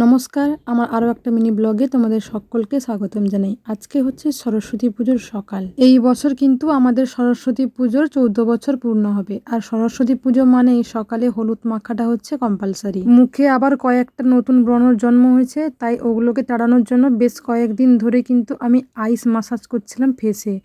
নমস্কার, আমার আরও একটা মিনি ব্লগে তোমাদের সকলকে স্বাগতম জানাই। আজকে হচ্ছে সরস্বতী পুজোর সকাল। এই বছর কিন্তু আমাদের সরস্বতী পুজোর 14 বছর পূর্ণ হবে। আর সরস্বতী পুজো মানেই সকালে হলুদ মাখাটা হচ্ছে কম্পালসারি। মুখে আবার কয়েকটা নতুন ব্রণর জন্ম হয়েছে, তাই ওগুলোকে তাড়ানোর জন্য বেশ কয়েকদিন ধরে কিন্তু আমি আইস মাসাজ করছিলাম ফেসে।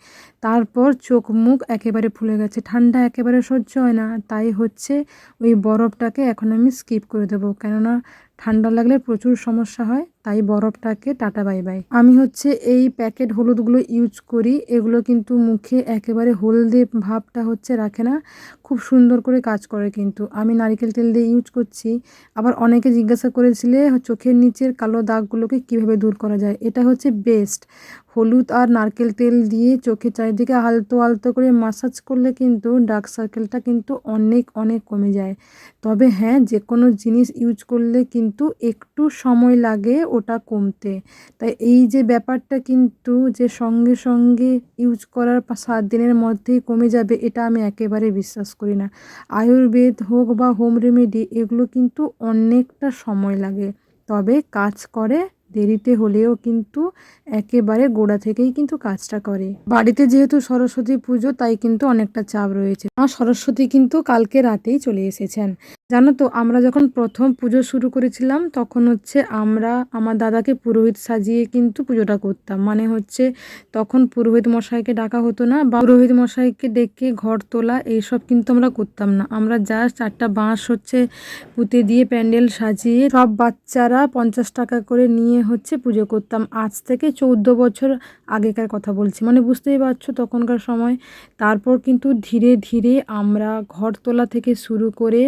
তারপর চোখ মুখ একেবারে ফুলে গেছে, ঠান্ডা একেবারে সহ্য হয় না, তাই হচ্ছে ওই বরফটাকে এখন আমি স্কিপ করে দেবো, কেননা ঠান্ডা লাগলে প্রচুর সমস্যা হয়, তাই বরফটাকে টাটা বাই বাই। আমি হচ্ছে এই প্যাকেট হলুদগুলো ইউজ করি, এগুলো কিন্তু মুখে একেবারে হলদে ভাবটা হচ্ছে রাখে না, খুব সুন্দর করে কাজ করে। কিন্তু আমি নারকেল তেল দিয়ে ইউজ করছি। আবার অনেকে জিজ্ঞাসা করেছিলে চোখের নিচের কালো দাগগুলোকে কিভাবে দূর করা যায়। এটা হচ্ছে বেস্ট। হলুদ আর নারকেল তেল দিয়ে চোখের চারিদিকে আলতো আলতো করে মাসাজ করলে কিন্তু ডার্ক সার্কেলটা কিন্তু অনেক অনেক কমে যায়। তবে হ্যাঁ, যে কোনো জিনিস ইউজ করলে কিন্তু একটু সময় লাগে ওটা কমতে। তাই এই যে ব্যাপারটা কিন্তু যে সঙ্গে সঙ্গে ইউজ করার 7 দিনের মধ্যেই কমে যাবে, এটা আমি একেবারে বিশ্বাস করি না। আয়ুর্বেদ হোক বা হোম রেমেডি, এগুলো কিন্তু অনেকটা সময় লাগে, তবে কাজ করে দেরিতে হলেও কিন্তু একেবারে গোড়া থেকেই কিন্তু কাজটা করে। বাড়িতে যেহেতু সরস্বতী পুজো, তাই কিন্তু অনেকটা চাপ রয়েছে। মা সরস্বতী কিন্তু কালকে রাতেই চলে এসেছেন। জানো তো, আমরা যখন প্রথম পুজো শুরু করেছিলাম তখন হচ্ছে আমরা আমার দাদাকে পুরোহিত সাজিয়ে কিন্তু পুজোটা করতাম। মানে হচ্ছে তখন পুরোহিত মশাইকে ডাকা হতো না, বা পুরোহিত মশাইকে ডেকে ঘর তোলা এইসব কিন্তু আমরা করতাম না। আমরা জাস্ট 4টা বাঁশ হচ্ছে পুঁতে দিয়ে প্যান্ডেল সাজিয়ে সব বাচ্চারা 50 টাকা করে নিয়ে হচ্ছে পুজো করতাম। আজ থেকে 14 বছর আগেকার কথা বলছি, মানে বুঝতেই পারছো তখনকার সময়। তারপর কিন্তু ধীরে ধীরে আমরা ঘর তোলা থেকে শুরু করে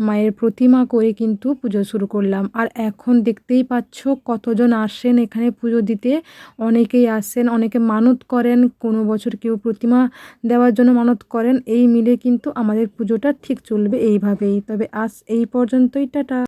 মায়ের প্রতিমা করে কিন্তু পুজো শুরু করলাম। আর এখন দেখতেই পাচ্ছ কতজন আসেন এখানে পুজো দিতে। অনেকেই আসেন, অনেকে মানত করেন, কোনো বছর কেউ প্রতিমা দেওয়ার জন্য মানত করেন। এই মিলে কিন্তু আমাদের পুজোটা ঠিক চলবে এইভাবেই। তবে আজ এই পর্যন্তই, টাটা।